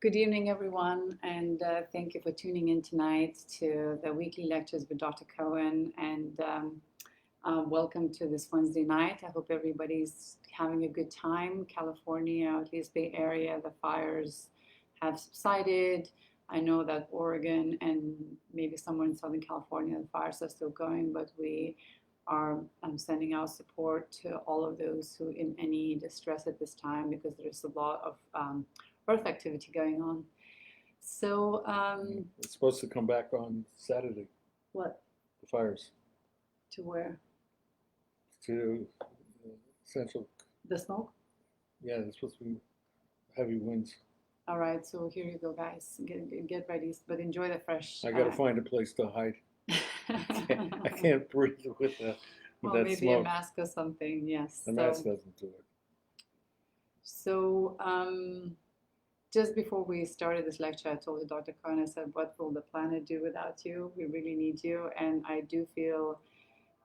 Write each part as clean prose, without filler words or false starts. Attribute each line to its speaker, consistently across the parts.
Speaker 1: Good evening, everyone, and thank you for tuning in tonight to the weekly lectures with Dr. Cohen. And welcome to this Wednesday night. I hope everybody's having a good time. California, at least Bay Area, the fires have subsided. I know that Oregon and maybe somewhere in Southern California, the fires are still going, but we are sending our support to all of those who in any distress at this time because there's a lot of earth activity going on. So,
Speaker 2: It's supposed to come back on Saturday,
Speaker 1: what?
Speaker 2: the fires,
Speaker 1: To where?
Speaker 2: to Central.
Speaker 1: The smoke?
Speaker 2: Yeah, there's supposed to be heavy winds.
Speaker 1: All right, so here you go, guys. Get ready, but enjoy the fresh.
Speaker 2: I got to find a place to hide. I can't breathe with that
Speaker 1: Well,
Speaker 2: that
Speaker 1: maybe
Speaker 2: smoke.
Speaker 1: a mask or something, yes.
Speaker 2: The mask doesn't do it.
Speaker 1: So, just before we started this lecture, I told Dr. Cohen, I said, what will the planet do without you? We really need you. And I do feel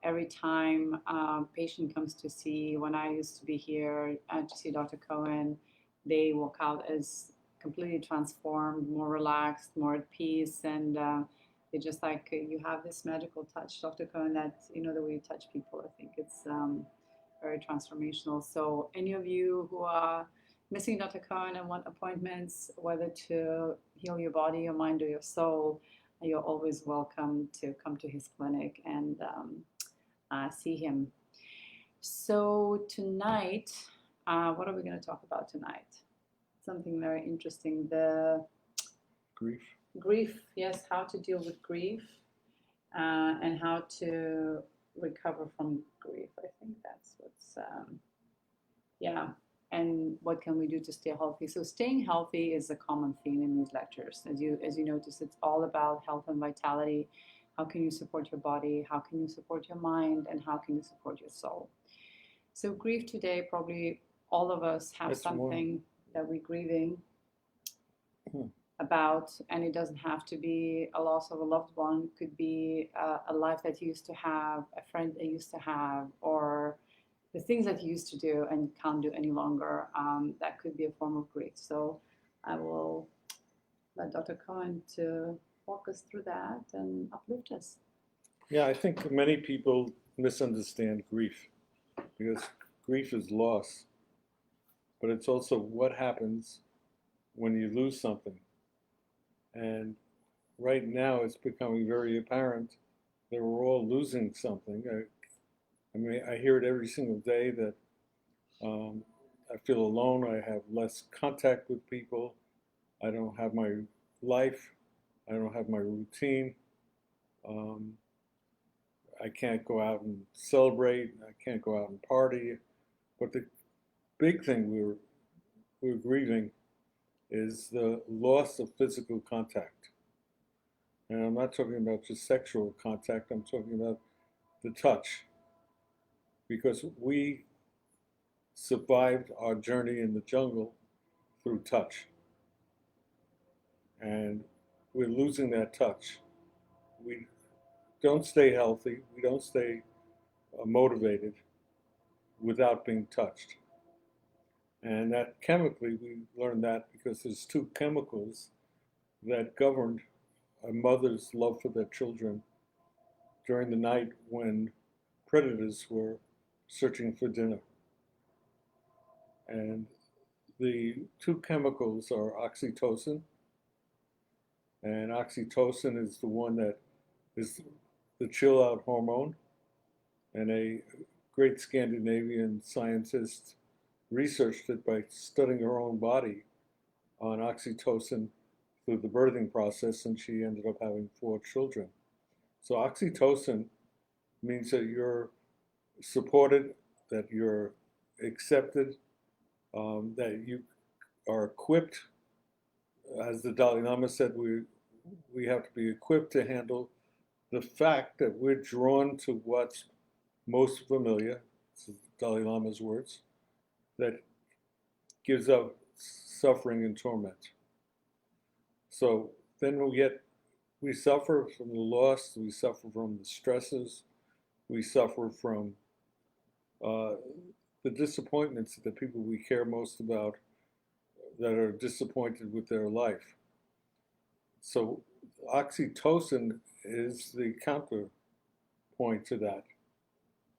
Speaker 1: every time a patient comes to see, when I used to be here to see Dr. Cohen, they walk out as completely transformed, more relaxed, more at peace. And they just like, you have this magical touch, Dr. Cohen, that, the way you touch people, I think it's very transformational. So any of you who are missing Dr. Cohen and want appointments, whether to heal your body, your mind, or your soul, you're always welcome to come to his clinic and see him. So tonight, what are we going to talk about tonight? Something very interesting. The
Speaker 2: Grief.
Speaker 1: Grief, yes, how to deal with grief and how to recover from grief. I think that's what's, yeah. And what can we do to stay healthy? So staying healthy is a common theme in these lectures. As you notice, it's all about health and vitality. How can you support your body? How can you support your mind? And how can you support your soul? So grief today, probably all of us have something that we're grieving about, and it doesn't have to be a loss of a loved one. It could be a life that you used to have, a friend that you used to have, or the things that you used to do and can't do any longer. That could be a form of grief. So I will let Dr. Cohen to walk us through that and uplift us.
Speaker 2: Yeah, I think many people misunderstand grief because grief is loss, but it's also what happens when you lose something. And right now it's becoming very apparent that we're all losing something. I mean, I hear it every single day that I feel alone. I have less contact with people. I don't have my life. I don't have my routine. I can't go out and celebrate. I can't go out and party. But the big thing we're grieving is the loss of physical contact. And I'm not talking about just sexual contact. I'm talking about the touch. Because we survived our journey in the jungle through touch. And we're losing that touch. We don't stay healthy, we don't stay motivated without being touched. And that chemically, we learned that because there's two chemicals that governed a mother's love for their children during the night when predators were searching for dinner. And the two chemicals are oxytocin, and oxytocin is the one that is the chill out hormone. And a great Scandinavian scientist researched it by studying her own body on oxytocin through the birthing process, and she ended up having 4 children. So oxytocin means that you're supported, that you're accepted, that you are equipped. As the Dalai Lama said, we have to be equipped to handle the fact that we're drawn to what's most familiar, this is Dalai Lama's words, that gives up suffering and torment. So then we suffer from the loss, we suffer from the stresses, we suffer from the disappointments that the people we care most about that are disappointed with their life. So oxytocin is the counterpoint to that.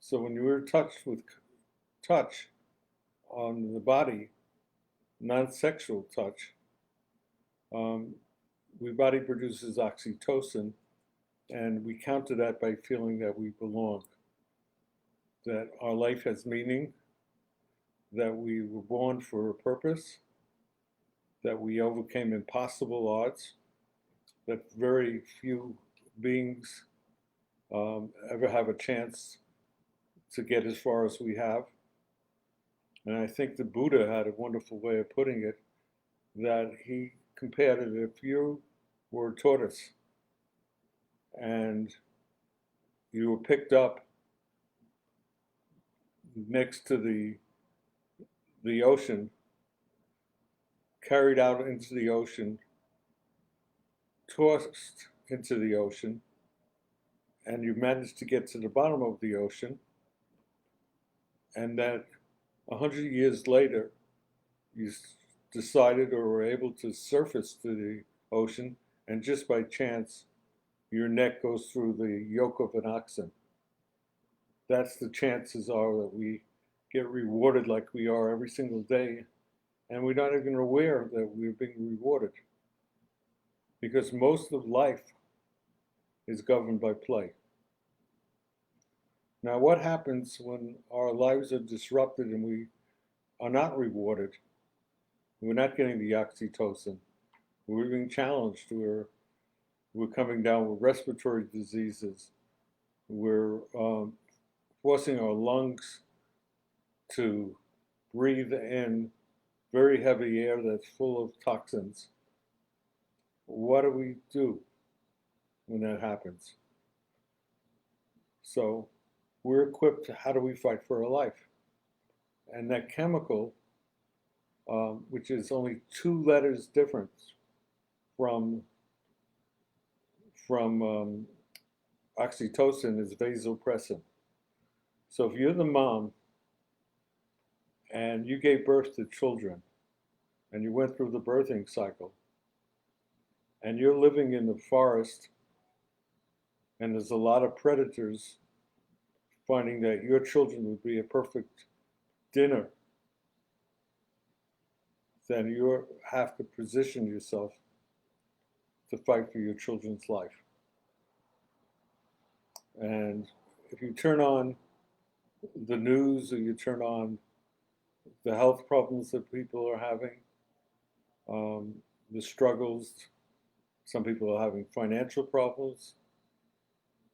Speaker 2: So when you're touched with touch on the body, non-sexual touch, um, the body produces oxytocin, and we counter that by feeling that we belong, that our life has meaning, that we were born for a purpose, that we overcame impossible odds, that very few beings ever have a chance to get as far as we have. And I think the Buddha had a wonderful way of putting it, that he compared it, if you were a tortoise and you were picked up next to the ocean, carried out into the ocean, tossed into the ocean, and you managed to get to the bottom of the ocean, and that 100 years later, you decided or were able to surface to the ocean, and just by chance, your neck goes through the yoke of an oxen. That's the chances are that we get rewarded like we are every single day, and we're not even aware that we're being rewarded. Because most of life is governed by play. Now, what happens when our lives are disrupted and we are not rewarded? We're not getting the oxytocin. We're being challenged. We're coming down with respiratory diseases. We're forcing our lungs to breathe in very heavy air that's full of toxins. What do we do when that happens? So we're equipped to, how do we fight for our life? And that chemical, which is only 2 letters difference from oxytocin, is vasopressin. So if you're the mom and you gave birth to children and you went through the birthing cycle and you're living in the forest and there's a lot of predators finding that your children would be a perfect dinner, then you have to position yourself to fight for your children's life. And if you turn on the news or you turn on the health problems that people are having, the struggles, some people are having financial problems,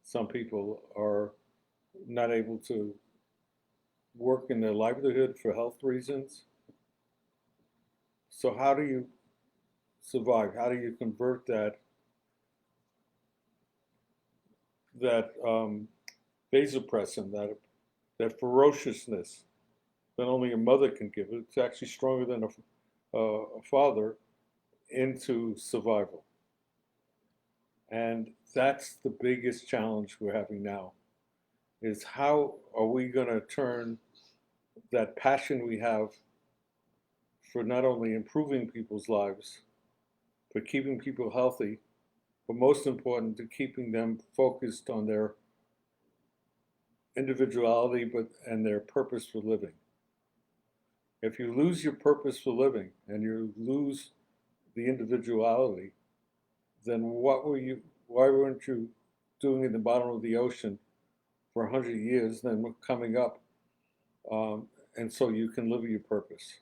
Speaker 2: some people are not able to work in their livelihood for health reasons. So how do you survive? How do you convert that vasopressin, that ferociousness that only a mother can give? It's actually stronger than a father, into survival. And that's the biggest challenge we're having now, is how are we going to turn that passion we have for not only improving people's lives, but keeping people healthy, but most important, to keeping them focused on their individuality and their purpose for living. If you lose your purpose for living and you lose the individuality, then why weren't you doing in the bottom of the ocean for 100 years, then coming up, and so you can live your purpose.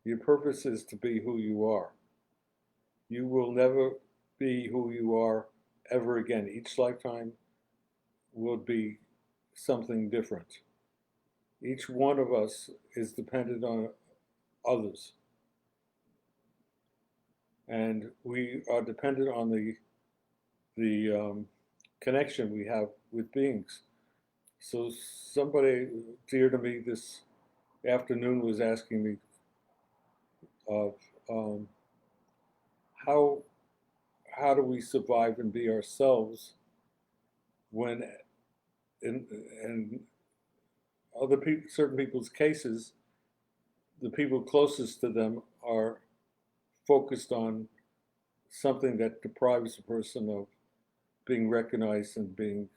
Speaker 2: Your purpose is to be who you are. You will never be who you are ever again. Each lifetime will be something different. Each one of us is dependent on others. And we are dependent on the connection we have with beings. So somebody dear to me this afternoon was asking me of how do we survive and be ourselves when in other people, certain people's cases, the people closest to them are focused on something that deprives a person of being recognized and being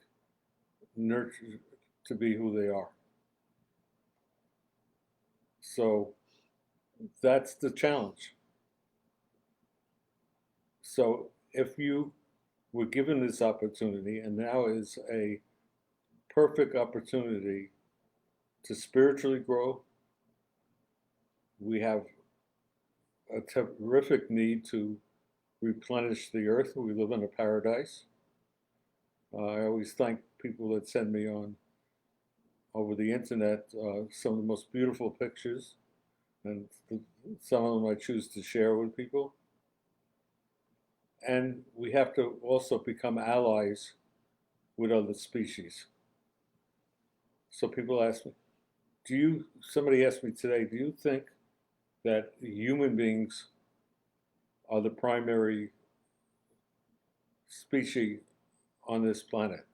Speaker 2: nurtured to be who they are. So that's the challenge. So if you were given this opportunity, and now is a perfect opportunity to spiritually grow, we have a terrific need to replenish the earth. We live in a paradise. I always thank people that send me on over the internet some of the most beautiful pictures, and some of them I choose to share with people. And we have to also become allies with other species. So people ask me, somebody asked me today, do you think that human beings are the primary species on this planet?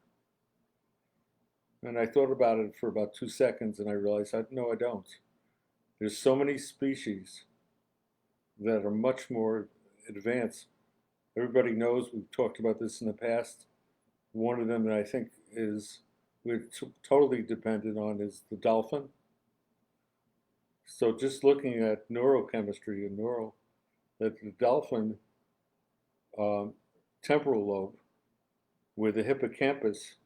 Speaker 2: And I thought about it for about 2 seconds and I realized, no, I don't. There's so many species that are much more advanced. Everybody knows, we've talked about this in the past. One of them that I think is we're totally dependent on is the dolphin. So just looking at neurochemistry and that the dolphin temporal lobe, where the hippocampus,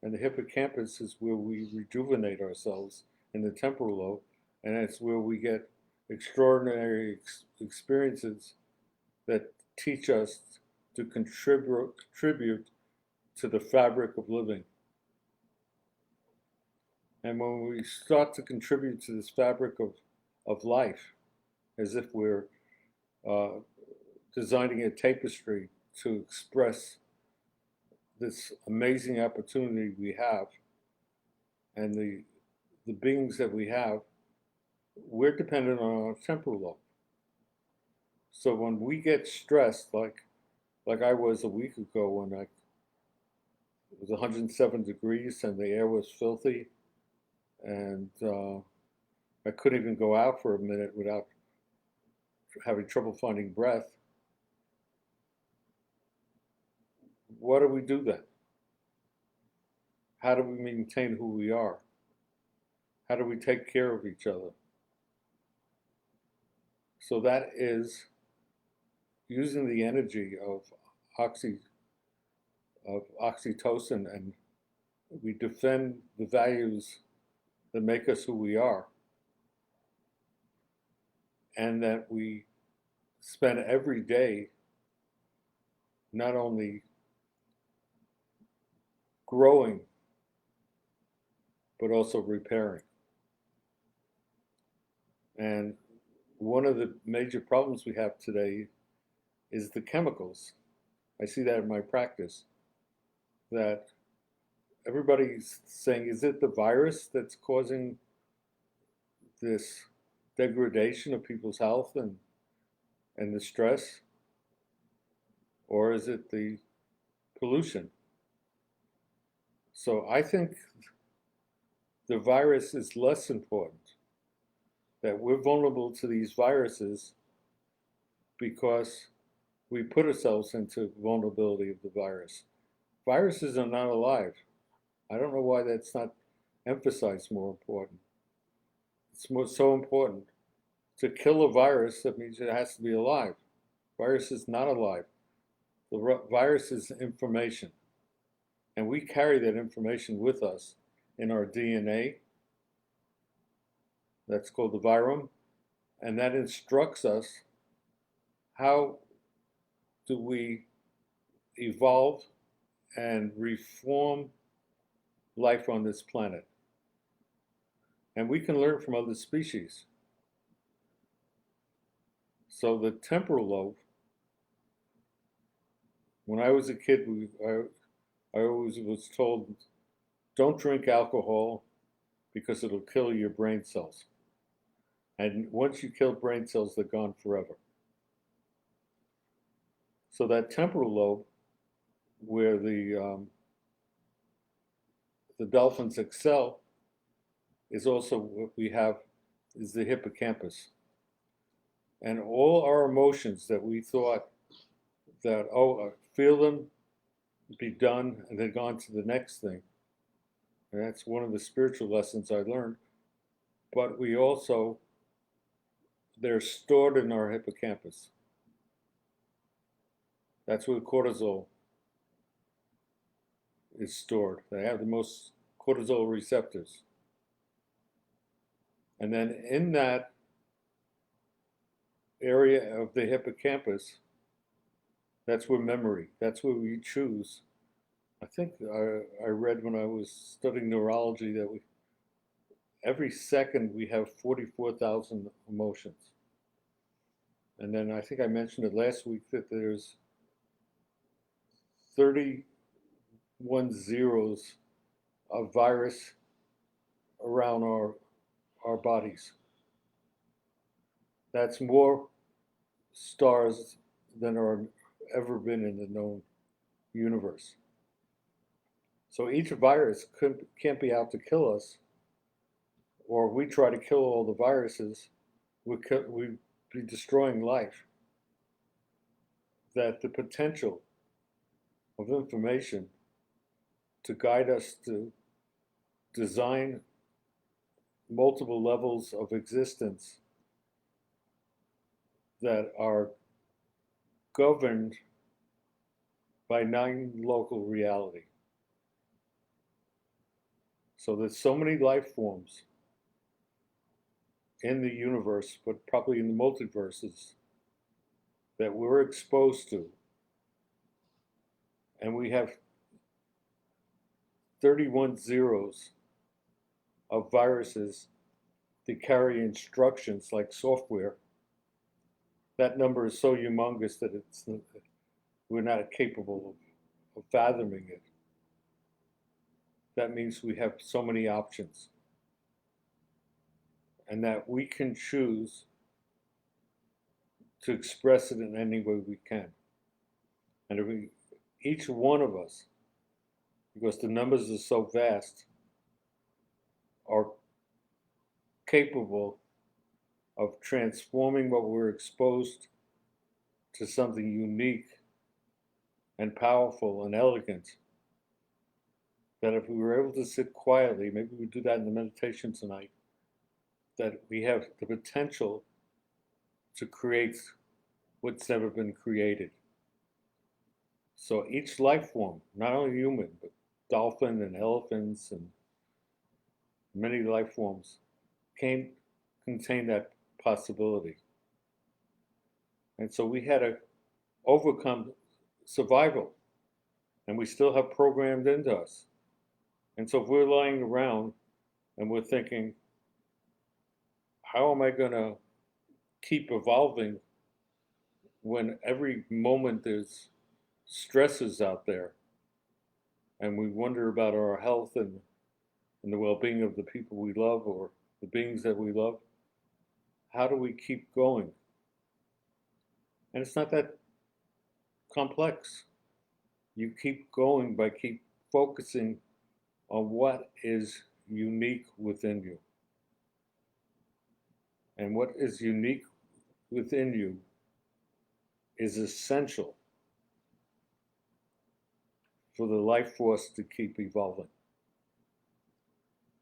Speaker 2: and the hippocampus is where we rejuvenate ourselves in the temporal lobe, and that's where we get extraordinary experiences that teach us to contribute to the fabric of living. And when we start to contribute to this fabric of life, as if we're designing a tapestry to express this amazing opportunity we have and the beings that we have, we're dependent on our temporal lobe. So when we get stressed, like I was a week ago when it was 107 degrees and the air was filthy, and I couldn't even go out for a minute without having trouble finding breath. What do we do then? How do we maintain who we are? How do we take care of each other? So that is using the energy of oxytocin, and we defend the values that make us who we are, and that we spend every day not only growing but also repairing. And one of the major problems we have today is the chemicals. I see that in my practice, that everybody's saying, is it the virus that's causing this degradation of people's health and the stress? Or is it the pollution? So I think the virus is less important, that we're vulnerable to these viruses because we put ourselves into vulnerability of the virus. Viruses are not alive. I don't know why that's not emphasized more important. It's so important. To kill a virus, that means it has to be alive. Virus is not alive. The virus is information. And we carry that information with us in our DNA. That's called the virome. And that instructs us how do we evolve and reform life on this planet. And we can learn from other species. So the temporal lobe, when I was a kid, I always was told, don't drink alcohol because it'll kill your brain cells. And once you kill brain cells, they're gone forever. So that temporal lobe, where the dolphins excel, is also what we have is the hippocampus. And all our emotions that we thought that, oh, feel them, be done, and then go on to the next thing. And that's one of the spiritual lessons I learned. But we also, they're stored in our hippocampus. That's where cortisol is stored. They have the most cortisol receptors. And then in that area of the hippocampus, that's where memory, that's where we choose. I think I read when I was studying neurology that every second we have 44,000 emotions. And then I think I mentioned it last week that there's 31 zeros of virus around our bodies. That's more stars than are ever been in the known universe. So each virus can't be out to kill us, or if we try to kill all the viruses, we'd be destroying life. That the potential of information to guide us to design multiple levels of existence that are governed by non-local reality. So there's so many life forms in the universe, but probably in the multiverses, that we're exposed to. And we have 31 zeros of viruses that carry instructions like software. That number is so humongous that we're not capable of fathoming it. That means we have so many options, and that we can choose to express it in any way we can. And if each one of us, because the numbers are so vast, are capable of transforming what we're exposed to something unique and powerful and elegant, that if we were able to sit quietly, maybe we do that in the meditation tonight, that we have the potential to create what's never been created. So each life form, not only human, but dolphin and elephants and many life forms, contain that possibility. And so we had to overcome survival, and we still have programmed into us. And so if we're lying around and we're thinking, how am I going to keep evolving when every moment there's stresses out there, and we wonder about our health and the well-being of the people we love or the beings that we love? How do we keep going? And it's not that complex. You keep going by keep focusing on what is unique within you. And what is unique within you is essential for the life force to keep evolving.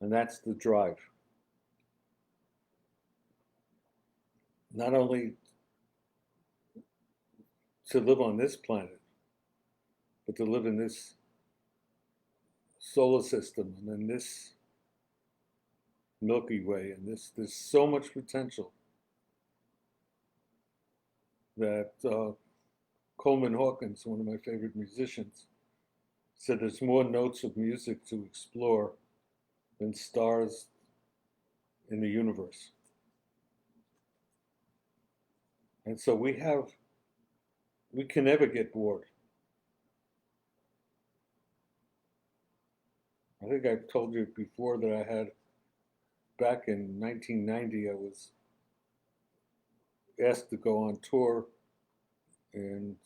Speaker 2: And that's the drive. Not only to live on this planet, but to live in this solar system and in this Milky Way, and there's so much potential that Coleman Hawkins, one of my favorite musicians, said there's more notes of music to explore than stars in the universe. And so we can never get bored. I think I've told you before that I had, back in 1990, I was asked to go on tour, and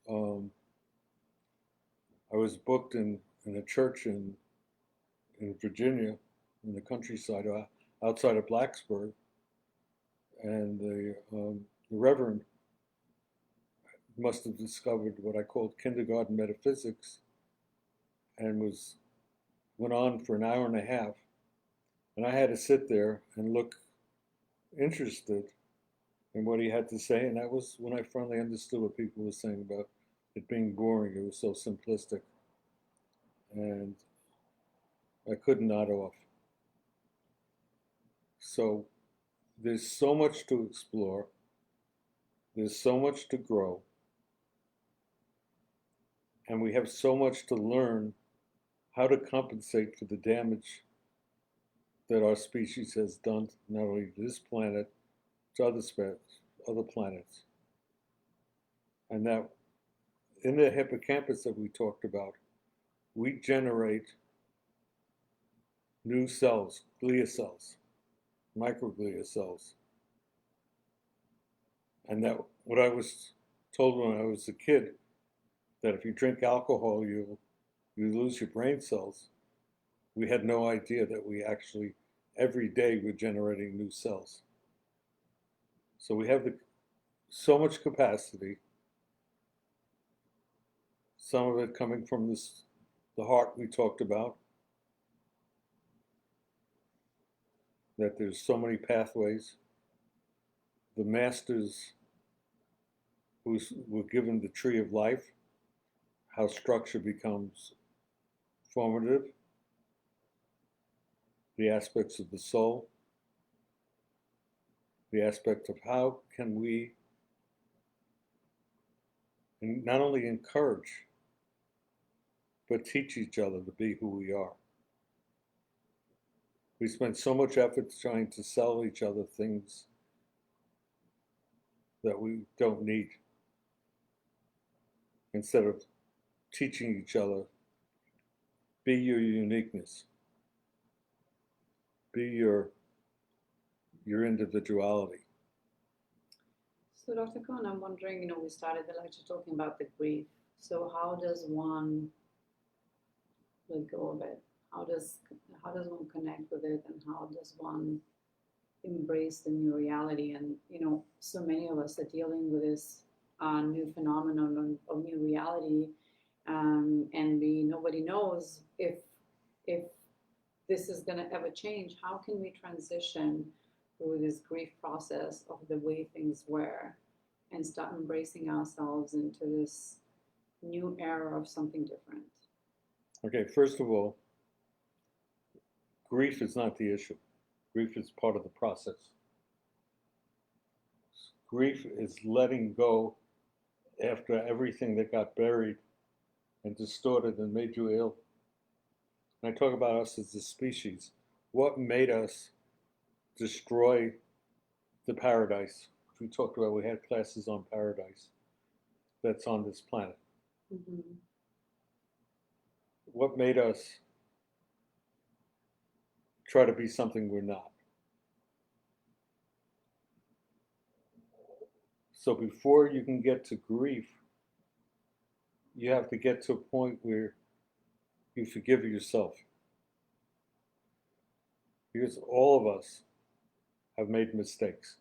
Speaker 2: I was booked in a church in Virginia, in the countryside outside of Blacksburg. and the Reverend must have discovered what I called kindergarten metaphysics, and went on for an hour and a half, and I had to sit there and look interested in what he had to say, and that was when I finally understood what people were saying about it being boring. It was so simplistic, and I couldn't nod off. So there's so much to explore. There's so much to grow, and we have so much to learn how to compensate for the damage that our species has done not only to this planet, to other planets. And that in the hippocampus that we talked about, we generate new cells, glia cells, microglia cells. And that what I was told when I was a kid, that if you drink alcohol, you lose your brain cells. We had no idea that we actually every day were generating new cells. So we have so much capacity. Some of it coming from the heart we talked about. That there's so many pathways. The masters who were given the tree of life, how structure becomes formative, the aspects of the soul, the aspect of how can we not only encourage, but teach each other to be who we are. We spend so much effort trying to sell each other things that we don't need, instead of teaching each other, be your uniqueness, be your individuality.
Speaker 1: So, Dr. Cohen, I'm wondering, we started the lecture talking about the grief. So, how does one let go of it? How does one connect with it, and how does one embrace the new reality? And so many of us are dealing with this new phenomenon of new reality, and nobody knows if this is going to ever change. How can we transition through this grief process of the way things were and start embracing ourselves into this new era of something different?
Speaker 2: Okay, first of all, grief is not the issue. Grief is part of the process. Grief is letting go after everything that got buried and distorted and made you ill. And I talk about us as a species. What made us destroy the paradise? We talked about, we had classes on paradise that's on this planet.
Speaker 1: Mm-hmm.
Speaker 2: What made us try to be something we're not? So before you can get to grief, you have to get to a point where you forgive yourself. Because all of us have made mistakes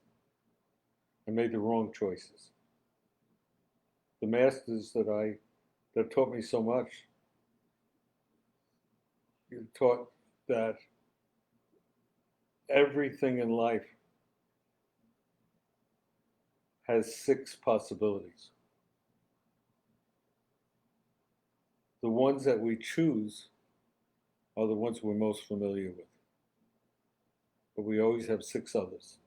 Speaker 2: and made the wrong choices. The masters that taught me so much, you taught that everything in life has 6 possibilities. The ones that we choose are the ones we're most familiar with. But we always have 6 others.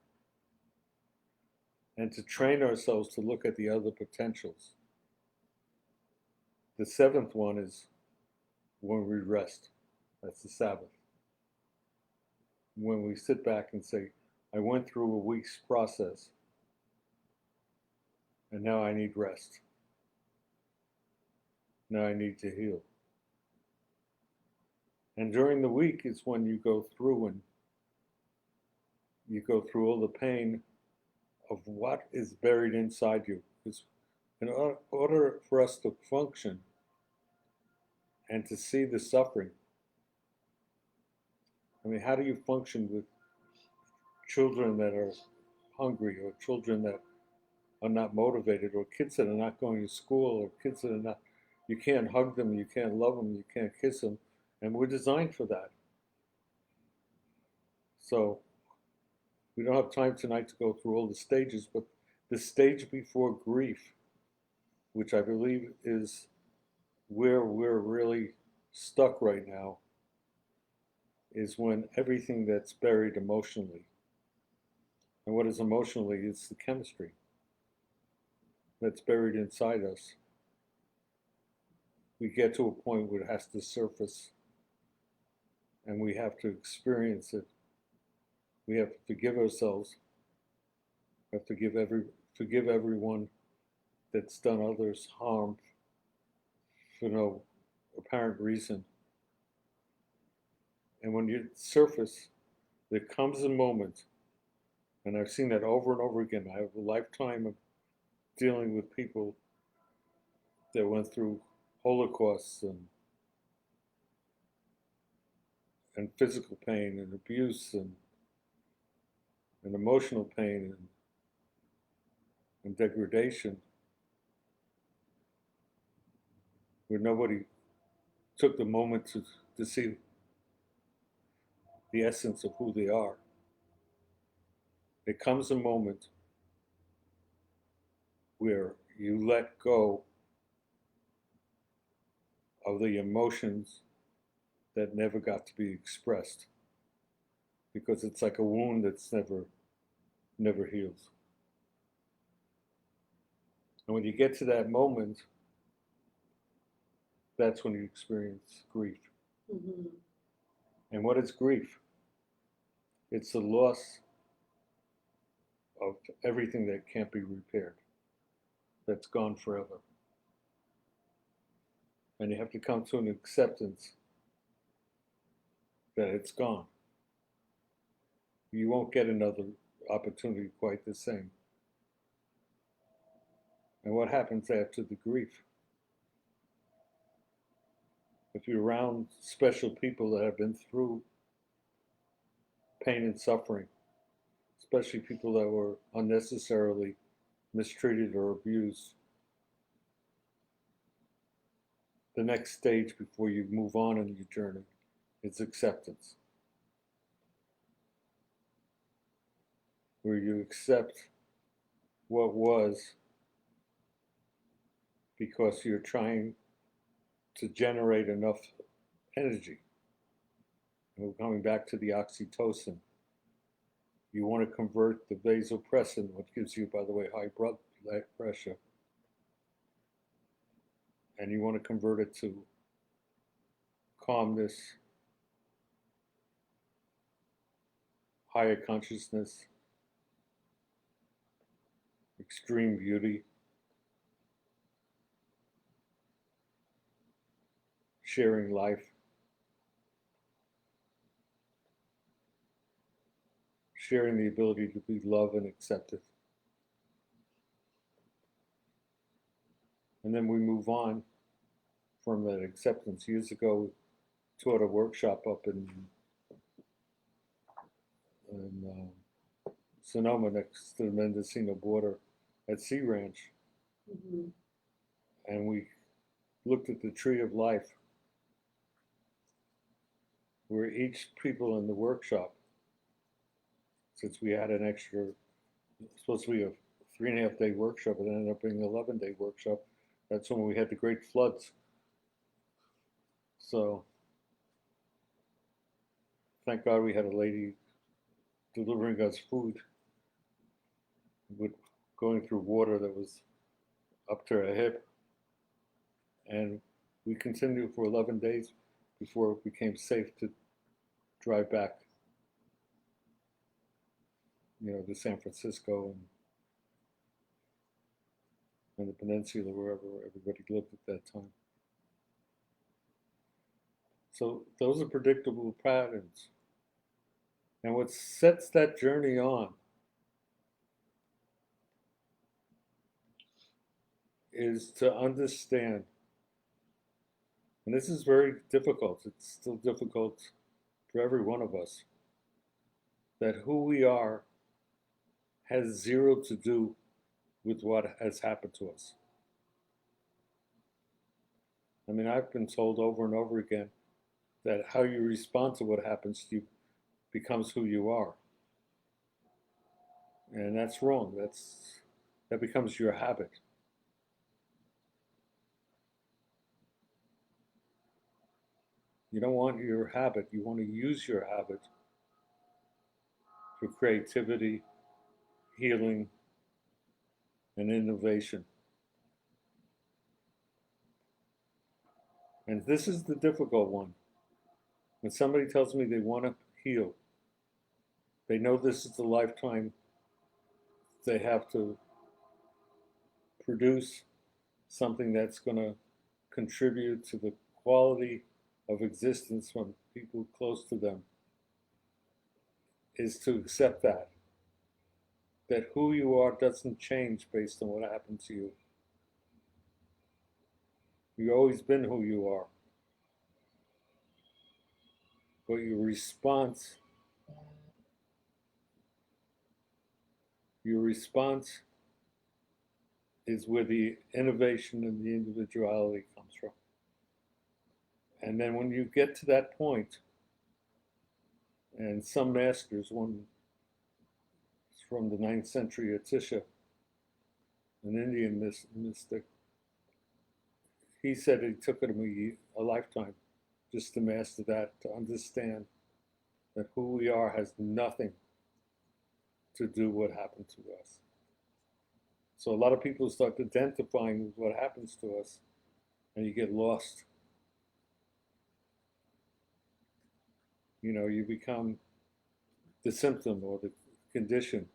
Speaker 2: And to train ourselves to look at the other potentials. The 7th one is when we rest. That's the Sabbath. When we sit back and say, I went through a week's process, and now I need rest. Now I need to heal. And during the week is when you go through all the pain of what is buried inside you. Because in order for us to function and to see the suffering, I mean, how do you function with children that are hungry, or children that are not motivated, or kids that are not going to school, or kids that are not, you can't hug them, you can't love them, you can't kiss them, and we're designed for that. So we don't have time tonight to go through all the stages, but the stage before grief, which I believe is where we're really stuck right now, is when everything that's buried emotionally, and what is emotionally is the chemistry that's buried inside us. We get to a point where it has to surface, and we have to experience it. We have to forgive ourselves. We have to forgive everyone that's done others harm for no apparent reason. And when you surface, there comes a moment, and I've seen that over and over again. I have a lifetime of dealing with people that went through holocausts and physical pain and abuse and emotional pain and degradation, where nobody took the moment to see the essence of who they are. There comes a moment where you let go of the emotions that never got to be expressed, because it's like a wound that's never heals. And when you get to that moment, that's when you experience grief.
Speaker 1: Mm-hmm.
Speaker 2: And what is grief? It's the loss of everything that can't be repaired, that's gone forever. And you have to come to an acceptance that it's gone. You won't get another opportunity quite the same. And what happens after the grief? If you're around special people that have been through pain and suffering, especially people that were unnecessarily mistreated or abused, the next stage before you move on in your journey is acceptance, where you accept what was, because you're trying to generate enough energy. And we're coming back to the oxytocin. You want to convert the vasopressin, what gives you, by the way, high blood pressure, and you want to convert it to calmness, higher consciousness, extreme beauty, sharing life, sharing the ability to be loved and accepted. And then we move on from that acceptance. Years ago, taught a workshop up in Sonoma, next to the Mendocino border, at Sea Ranch,
Speaker 1: Mm-hmm.
Speaker 2: and we looked at the tree of life, where each people in the workshop, since we had an extra, supposed to be a 3.5 day workshop, it ended up being an 11-day workshop. That's when we had the great floods. So thank God we had a lady delivering us food with going through water that was up to her hip. And we continued for 11 days before it became safe to drive back, to San Francisco and the peninsula, wherever everybody lived at that time. So those are predictable patterns. And what sets that journey on is to understand, and this is very difficult, it's still difficult for every one of us, that who we are has zero to do with what has happened to us. I mean, I've been told over and over again that how you respond to what happens to you becomes who you are. And that's wrong. That becomes your habit. You don't want your habit. You want to use your habit for creativity, healing, and innovation. And this is the difficult one. When somebody tells me they want to heal, they know this is the lifetime they have to produce something that's going to contribute to the quality of existence from people close to them, is to accept that who you are doesn't change based on what happened to you. You've always been who you are. But your response is where the innovation and the individuality comes from. And then when you get to that point, and some masters, one from the 9th century, Atisha, an Indian mystic, he said it took him a lifetime just to master that, to understand that who we are has nothing to do with what happened to us. So a lot of people start identifying with what happens to us, and you get lost. You become the symptom or the condition,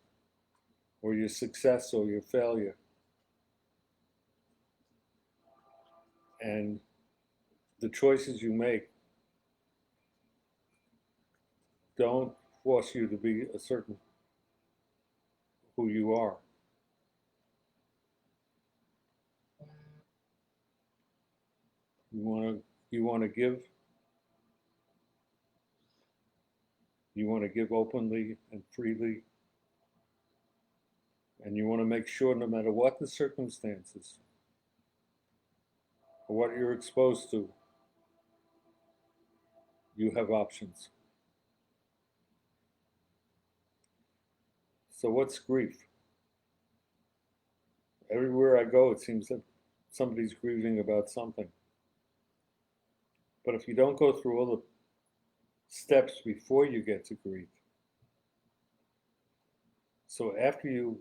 Speaker 2: or your success or your failure. And the choices you make don't force you to be a certain who you are. You want to give. You want to give openly and freely, and you want to make sure, no matter what the circumstances or what you're exposed to, you have options. So what's grief? Everywhere I go, it seems that somebody's grieving about something. But if you don't go through all the steps before you get to grief, so after you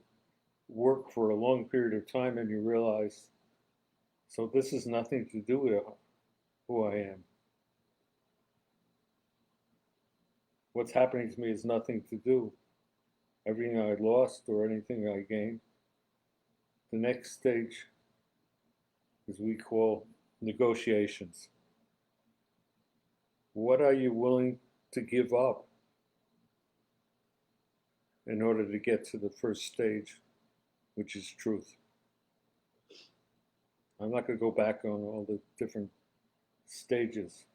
Speaker 2: work for a long period of time and you realize, so this has nothing to do with who I am. What's happening to me has nothing to do. Everything I lost or anything I gained. The next stage is we call negotiations. What are you willing to give up in order to get to the first stage, which is truth? I'm not going to go back on all the different stages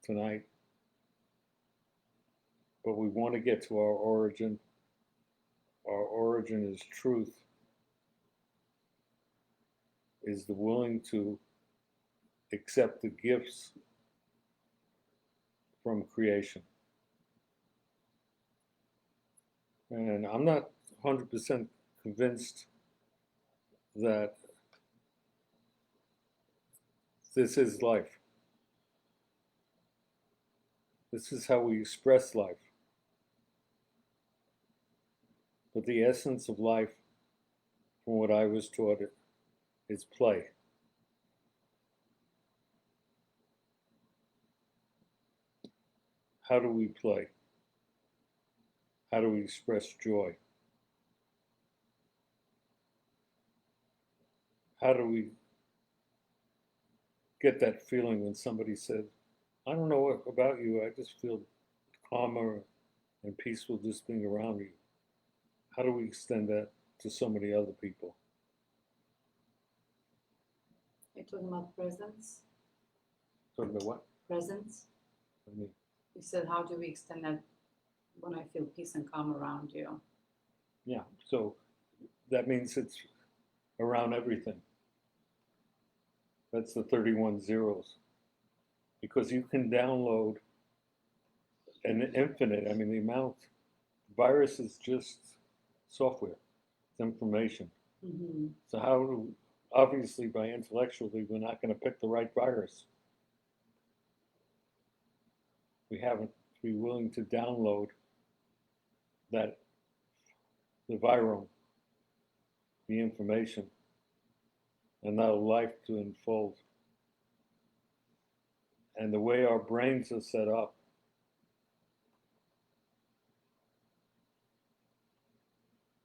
Speaker 2: tonight, but we want to get to our origin. Our origin is truth, is the willing to accept the gifts from creation. And I'm not 100% convinced that this is life. This is how we express life. But the essence of life, from what I was taught, is play. How do we play? How do we express joy? How do we get that feeling when somebody said, I don't know what about you, I just feel calmer and peaceful just being around you? How do we extend that to so many other people?
Speaker 1: You're talking about presence?
Speaker 2: Talking about what?
Speaker 1: Presence?
Speaker 2: I mean,
Speaker 1: You said, how do we extend that when I feel peace and calm around you?
Speaker 2: Yeah, so that means it's around everything. That's the 31 zeros. Because you can download an infinite, I mean, the amount, virus is just software, it's information.
Speaker 1: Mm-hmm.
Speaker 2: So, how do, obviously, by intellectually, we're not going to pick the right virus. We haven't to be willing to download that, the virome, the information, and allow life to unfold. And the way our brains are set up,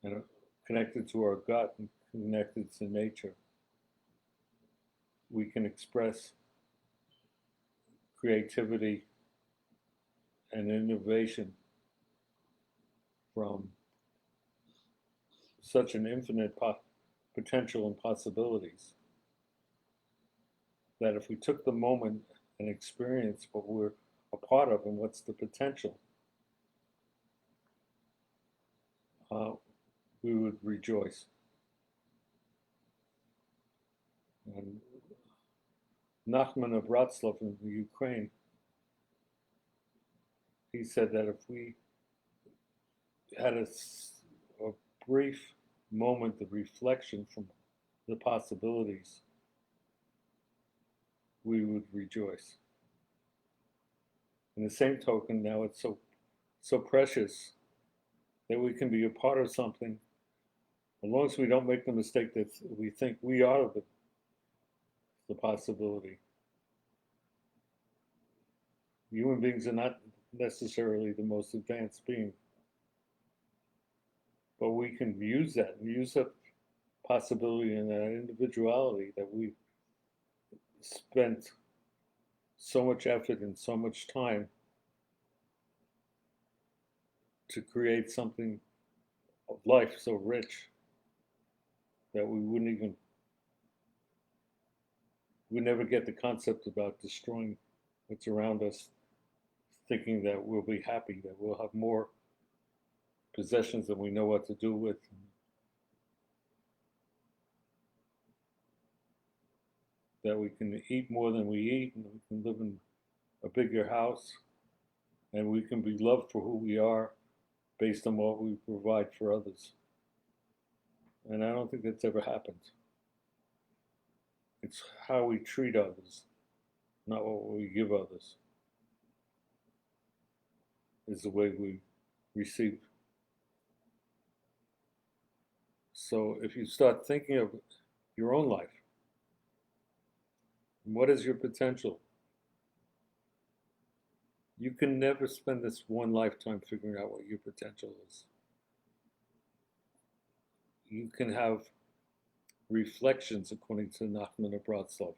Speaker 2: and connected to our gut and connected to nature, we can express creativity and innovation from such an infinite potential and possibilities that if we took the moment and experienced what we're a part of and what's the potential, uh, we would rejoice. And Nachman of Wroclaw in the Ukraine, he said that if we had a brief moment of reflection from the possibilities, we would rejoice. In the same token, now it's so precious that we can be a part of something, as long as we don't make the mistake that we think we are the possibility. Human beings are not necessarily the most advanced being, but we can use that possibility and that individuality that we spent so much effort and so much time to create something of life so rich that we never get the concept about destroying what's around us, thinking that we'll be happy, that we'll have more possessions than we know what to do with, that we can eat more than we eat, and we can live in a bigger house, and we can be loved for who we are based on what we provide for others. And I don't think that's ever happened. It's how we treat others, not what we give others, is the way we receive. So if you start thinking of your own life, what is your potential? You can never spend this one lifetime figuring out what your potential is. You can have reflections, according to Nachman of Wroclaw.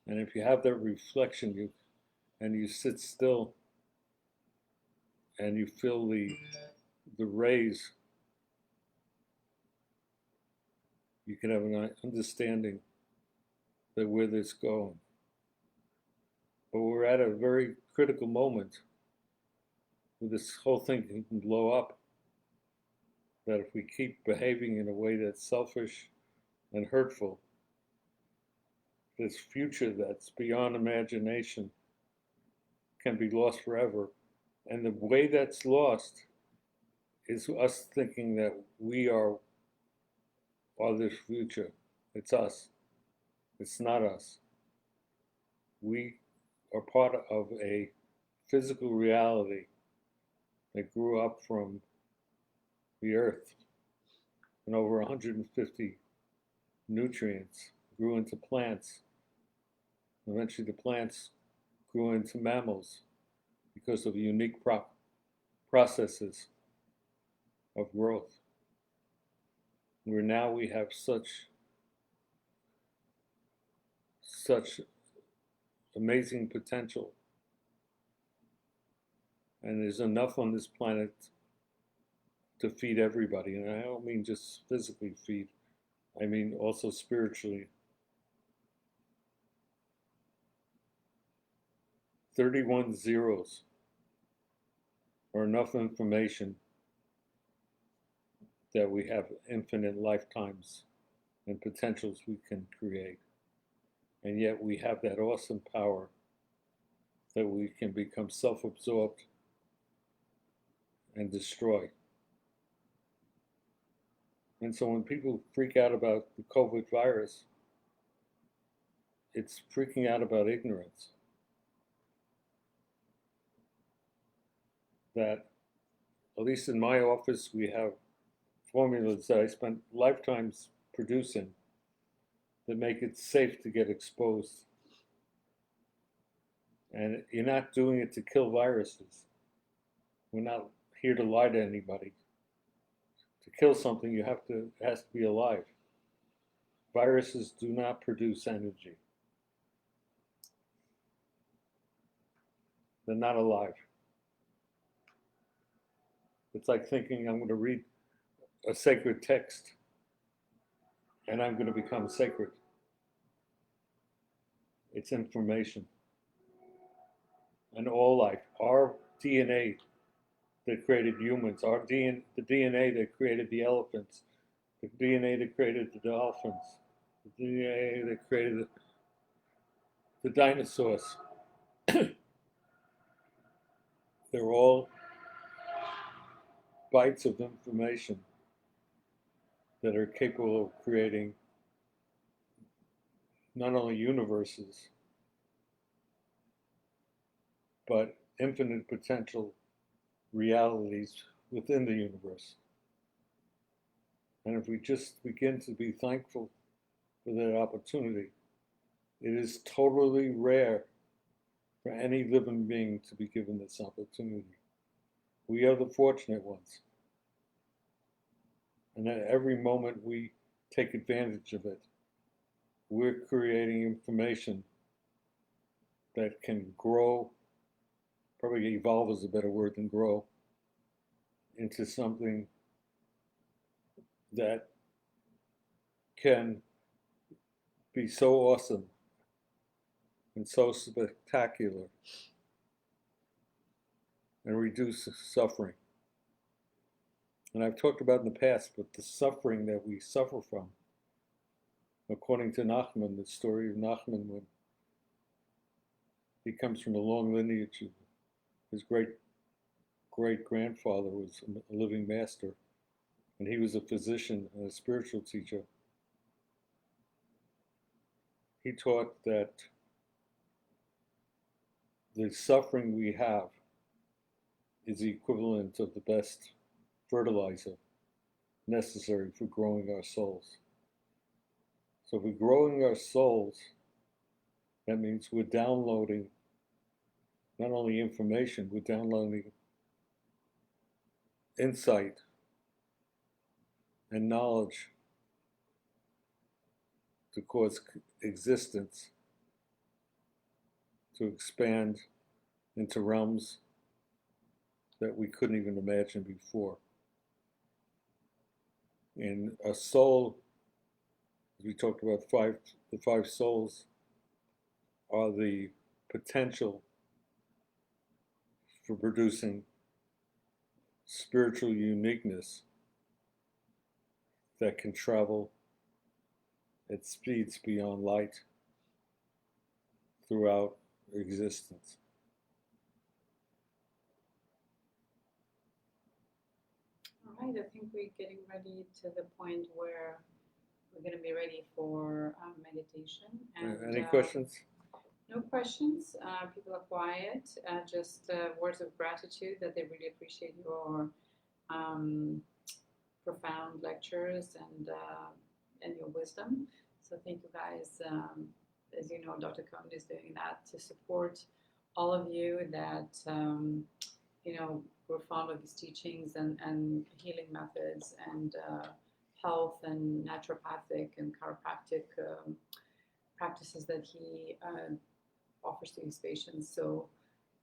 Speaker 2: And if you have that reflection, and you sit still and you feel the rays, you can have an understanding that where this is going. But we're at a very critical moment where this whole thing can blow up. That if we keep behaving in a way that's selfish and hurtful, this future that's beyond imagination can be lost forever. And the way that's lost is us thinking that we are this future. It's us. It's not us. We are part of a physical reality that grew up from the earth and over 150 nutrients grew into plants. Eventually, the plants grew into mammals because of unique processes of growth. Where now we have such amazing potential, and there's enough on this planet to feed everybody. And I don't mean just physically feed, I mean also spiritually. 31 zeros are enough information that we have infinite lifetimes and potentials we can create. And yet we have that awesome power that we can become self-absorbed and destroy. And so when people freak out about the COVID virus, it's freaking out about ignorance. That, at least in my office, we have formulas that I spent lifetimes producing that make it safe to get exposed. And you're not doing it to kill viruses. We're not here to lie to anybody. To kill something, it has to be alive. Viruses do not produce energy. They're not alive. It's like thinking I'm going to read a sacred text and I'm going to become sacred. It's information. And all life, our DNA that created humans, the DNA that created the elephants, the DNA that created the dolphins, the DNA that created the dinosaurs, they're all bytes of information that are capable of creating not only universes, but infinite potential realities within the universe. And if we just begin to be thankful for that opportunity, it is totally rare for any living being to be given this opportunity. We are the fortunate ones. And at every moment we take advantage of it, we're creating information that can grow, probably evolve is a better word than grow, into something that can be so awesome and so spectacular and reduce suffering. And I've talked about in the past, but the suffering that we suffer from, according to Nachman, the story of Nachman, when he comes from a long lineage, his great-grandfather was a living master, and he was a physician and a spiritual teacher. He taught that the suffering we have is the equivalent of the best fertilizer necessary for growing our souls. So if we're growing our souls, that means we're downloading not only information, we're downloading insight and knowledge to cause existence to expand into realms that we couldn't even imagine before. And a soul, as we talked about, the five souls are the potential for producing spiritual uniqueness that can travel at speeds beyond light throughout existence.
Speaker 1: All right, I think we're getting ready to the point where we're going to be ready for meditation. And
Speaker 2: Any questions?
Speaker 1: No questions. People are quiet. Just words of gratitude that they really appreciate your profound lectures and your wisdom. So thank you guys. As you know, Dr. Cohen is doing that to support all of you that we're fond of his teachings and healing methods and health and naturopathic and chiropractic practices that he offers to his patients. So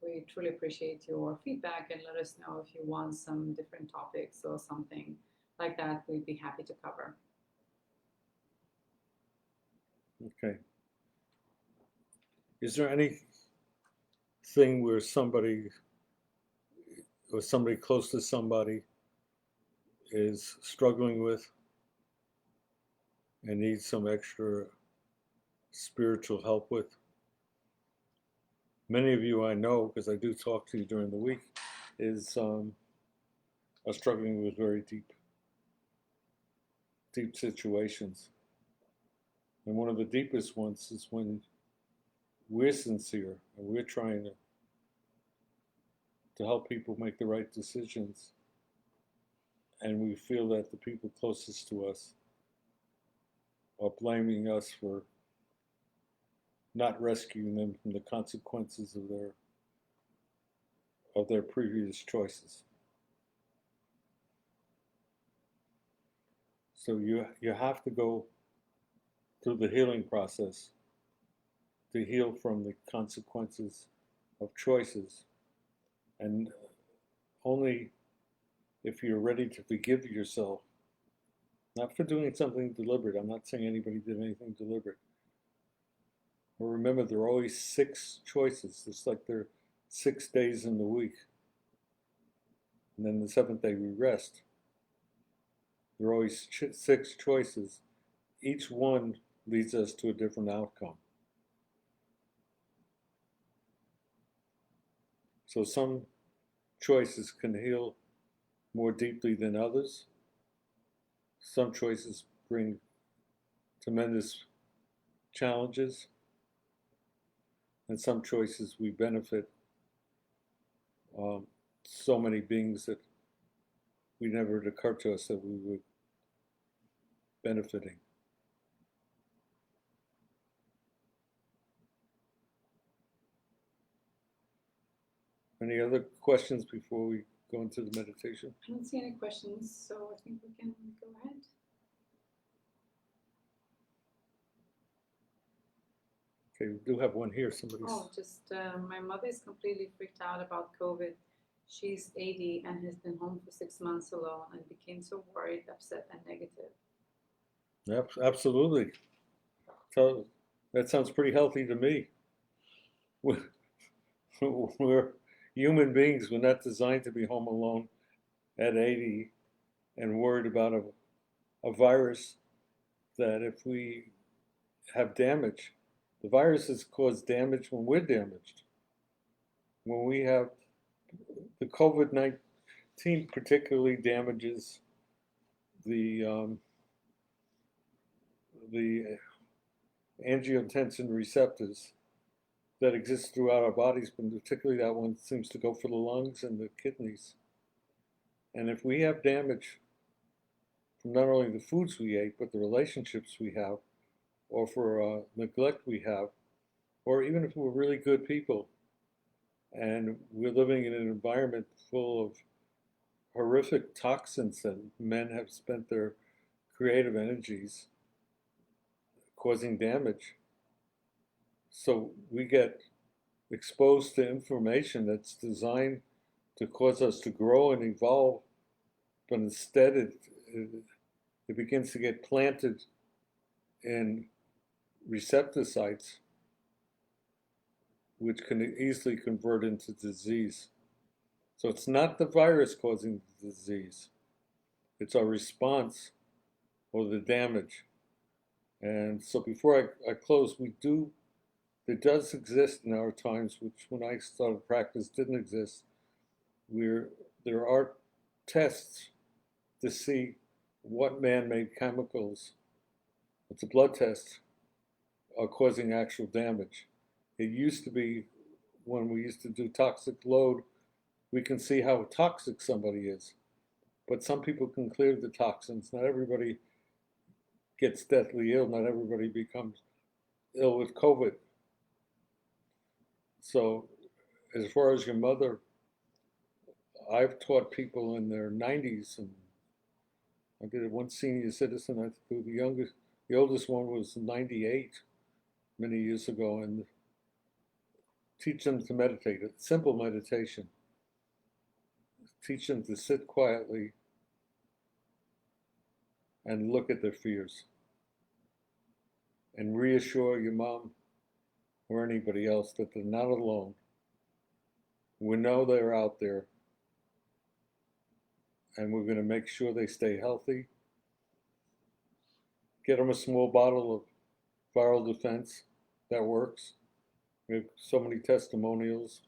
Speaker 1: we truly appreciate your feedback and let us know if you want some different topics or something like that. We'd be happy to cover.
Speaker 2: Okay. Is there anything where somebody or somebody close to somebody is struggling with and needs some extra spiritual help with. Many of you I know, because I do talk to you during the week, are struggling with very deep situations. And one of the deepest ones is when we're sincere and we're trying to help people make the right decisions, and we feel that the people closest to us are blaming us for not rescuing them from the consequences of their previous choices. So you have to go through the healing process to heal from the consequences of choices, and only if you're ready to forgive yourself, not for doing something deliberate. I'm not saying anybody did anything deliberate. But remember, there are always 6 choices. It's like there are 6 days in the week. And then the 7th day we rest. There are always 6 choices. Each one leads us to a different outcome. So some choices can heal more deeply than others. Some choices bring tremendous challenges, and some choices we benefit so many beings that we never occurred to us that we were benefiting. Any other questions before we go into the meditation?
Speaker 1: I don't see any questions, so I think we can go ahead.
Speaker 2: Okay, we do have one here. Somebody's.
Speaker 1: Oh, just my mother is completely freaked out about COVID. She's 80 and has been home for 6 months alone and became so worried, upset, and negative.
Speaker 2: Yep, absolutely. So that sounds pretty healthy to me. We're human beings. We're not designed to be home alone at 80 and worried about a virus that if we have damage, the viruses cause damage when we're damaged. When we have the COVID-19 particularly damages the angiotensin receptors that exist throughout our bodies, but particularly that one seems to go for the lungs and the kidneys. And if we have damage from not only the foods we ate, but the relationships we have, or for neglect we have, or even if we're really good people and we're living in an environment full of horrific toxins that men have spent their creative energies causing damage. So we get exposed to information that's designed to cause us to grow and evolve, but instead it begins to get planted in receptor sites, which can easily convert into disease. So it's not the virus causing the disease, it's our response or the damage. And so before I close, there does exist in our times, which when I started practice didn't exist, where there are tests to see what man-made chemicals, it's a blood test, are causing actual damage. It used to be when we used to do toxic load, we can see how toxic somebody is. But some people can clear the toxins. Not everybody gets deathly ill. Not everybody becomes ill with COVID. So as far as your mother, I've taught people in their 90s, and I did one senior citizen. I think the oldest one was 98 many years ago, and teach them to meditate. A simple meditation. Teach them to sit quietly and look at their fears, and reassure your mom or anybody else that they're not alone. We know they're out there, and we're going to make sure they stay healthy. Get them a small bottle of viral defense that works. We have so many testimonials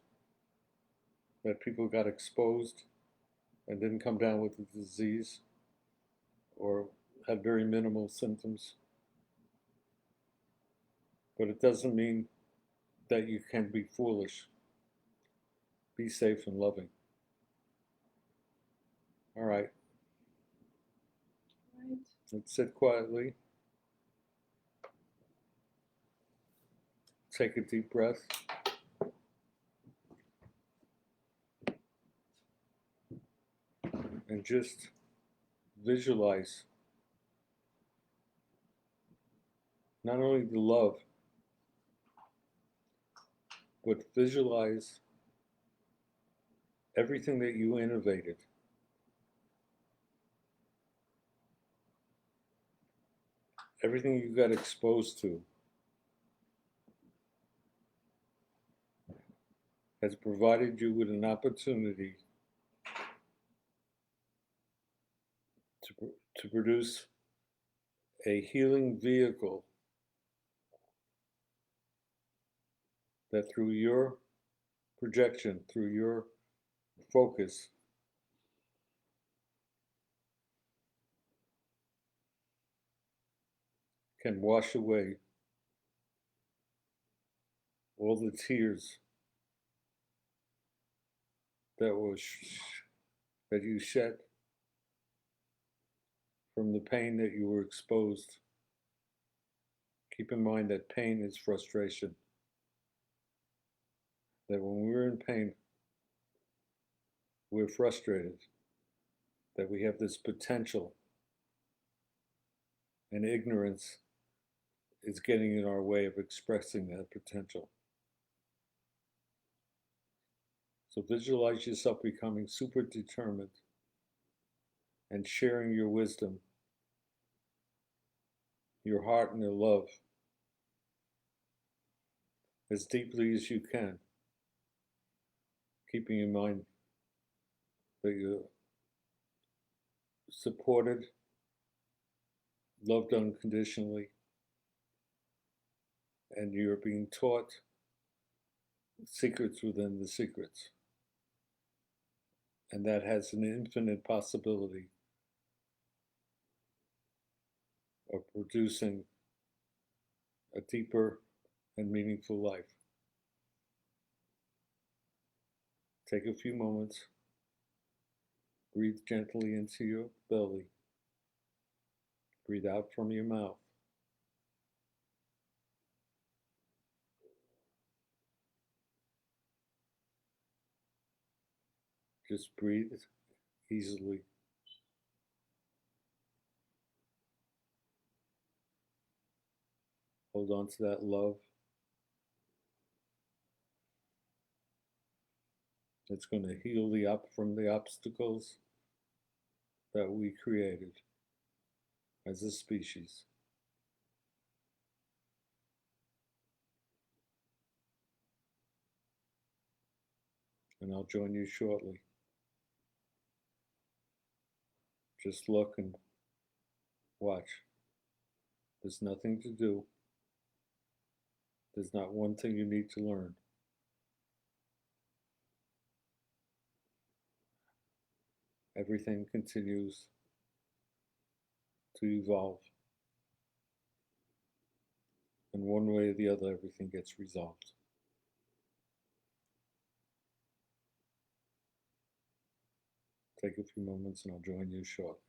Speaker 2: that people got exposed and didn't come down with the disease or had very minimal symptoms. But it doesn't mean that you can be foolish. Be safe and loving. All right,
Speaker 1: Right.
Speaker 2: let's sit quietly. Take a deep breath. And just visualize not only the love, but visualize everything that you innovated. Everything you got exposed to has provided you with an opportunity to, to produce a healing vehicle that through your projection, through your focus, can wash away all the tears that was that you shed from the pain that you were exposed. Keep in mind that pain is frustration. That when we're in pain, we're frustrated. That we have this potential, and ignorance is getting in our way of expressing that potential. So visualize yourself becoming super determined and sharing your wisdom, your heart, and your love as deeply as you can, keeping in mind that you're supported, loved unconditionally, and you're being taught secrets within the secrets. And that has an infinite possibility of producing a deeper and meaningful life. Take a few moments, breathe gently into your belly, breathe out from your mouth. Just breathe easily. Hold on to that love. It's going to heal from the obstacles that we created as a species. And I'll join you shortly. Just look and watch. There's nothing to do. There's not one thing you need to learn. Everything continues to evolve. And one way or the other, everything gets resolved. Take a few moments and I'll join you shortly.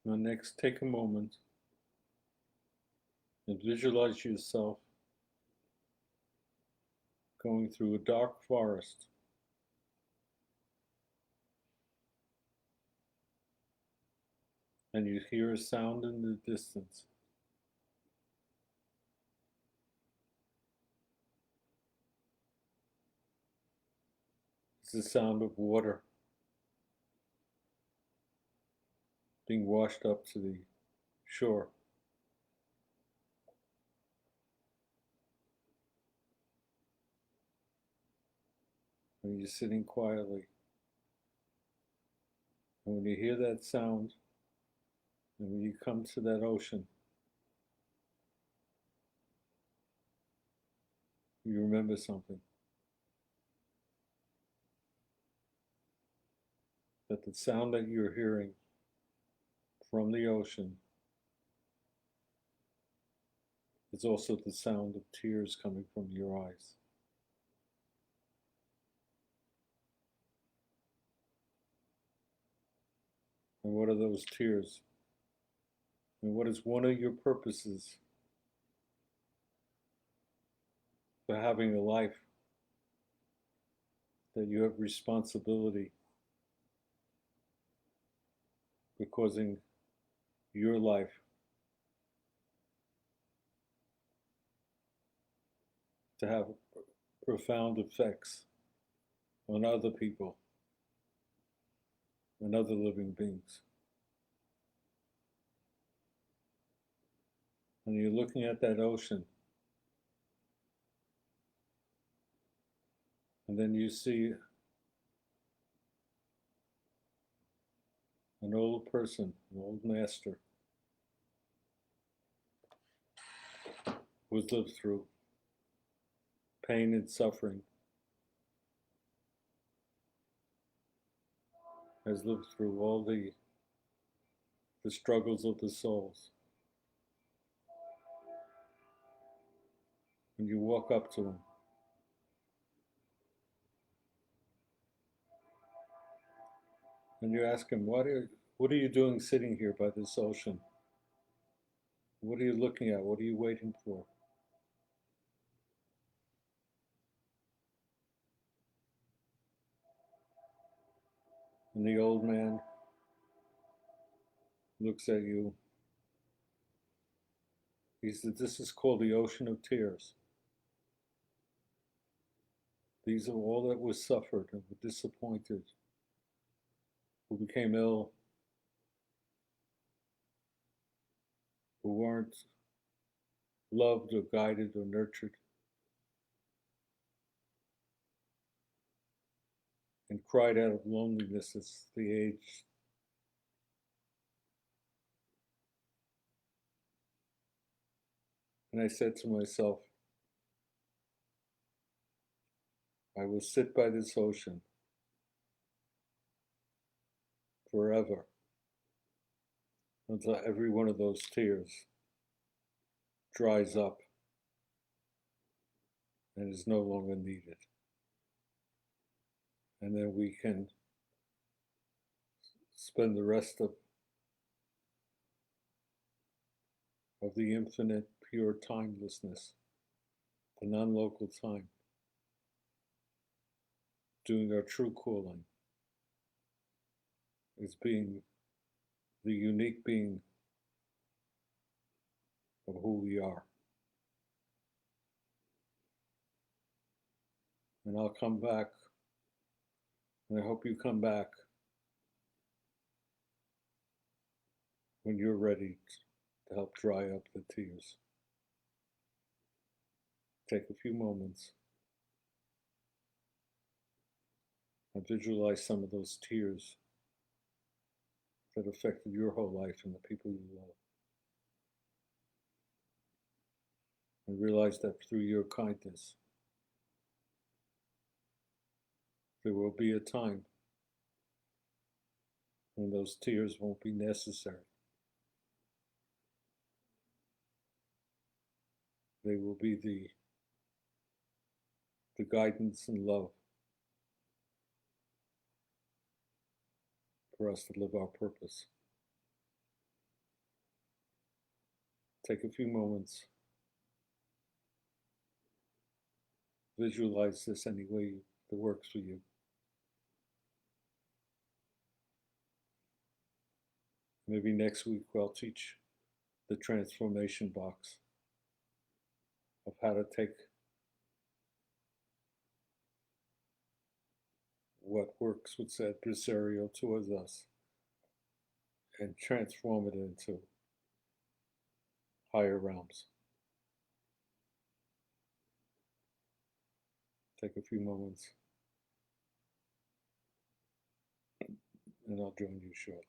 Speaker 2: Now, next, take a moment and visualize yourself going through a dark forest. And you hear a sound in the distance. It's the sound of water being washed up to the shore. And you're sitting quietly. And when you hear that sound, and when you come to that ocean, you remember something. That the sound that you're hearing from the ocean is also the sound of tears coming from your eyes. And what are those tears? And what is one of your purposes for having a life that you have responsibility for causing your life to have profound effects on other people and other living beings? And you're looking at that ocean, and then you see an old person, an old master, who has lived through pain and suffering, has lived through all the struggles of the souls. And you walk up to him, and you ask him, what are you doing sitting here by this ocean? What are you looking at? What are you waiting for? And the old man looks at you. He said, this is called the ocean of tears. These are all that was suffered and were disappointed, who became ill, who weren't loved or guided or nurtured, and cried out of loneliness as they aged. And I said to myself, I will sit by this ocean forever until every one of those tears dries up and is no longer needed. And then we can spend the rest of the infinite pure timelessness, the non-local time, doing our true calling, as being the unique being of who we are. And I'll come back, and I hope you come back when you're ready to help dry up the tears. Take a few moments and visualize some of those tears that affected your whole life and the people you love. And realize that through your kindness, there will be a time when those tears won't be necessary. They will be the guidance and love for us to live our purpose. Take a few moments. Visualize this any way that works for you. Maybe next week I'll teach the transformation box of how to take what works with the adversarial towards us and transform it into higher realms. Take a few moments and I'll join you shortly.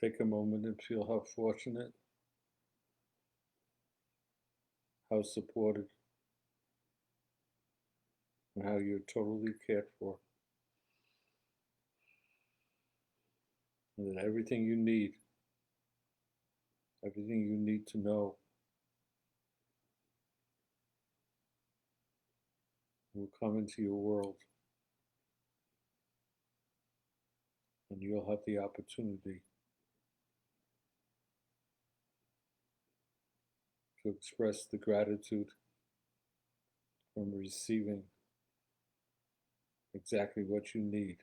Speaker 2: Take a moment and feel how fortunate, how supported, and how you're totally cared for. And that everything you need to know will come into your world, and you'll have the opportunity to express the gratitude from receiving exactly what you need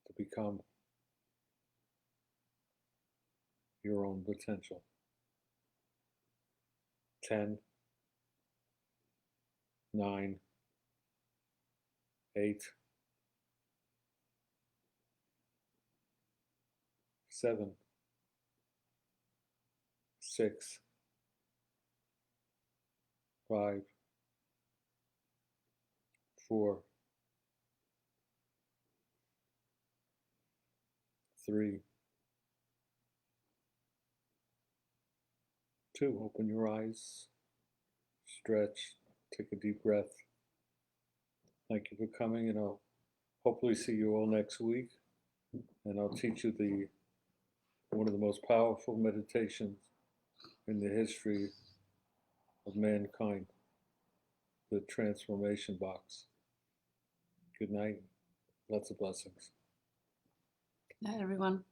Speaker 2: to become your own potential. 10, 9, 8, 7, 6, 5, 4, 3, 2. Open your eyes, stretch, take a deep breath. Thank you for coming, and I'll hopefully see you all next week. And I'll teach you one of the most powerful meditations in the history of mankind, the transformation box. Good night. Lots of blessings.
Speaker 1: Good night, everyone.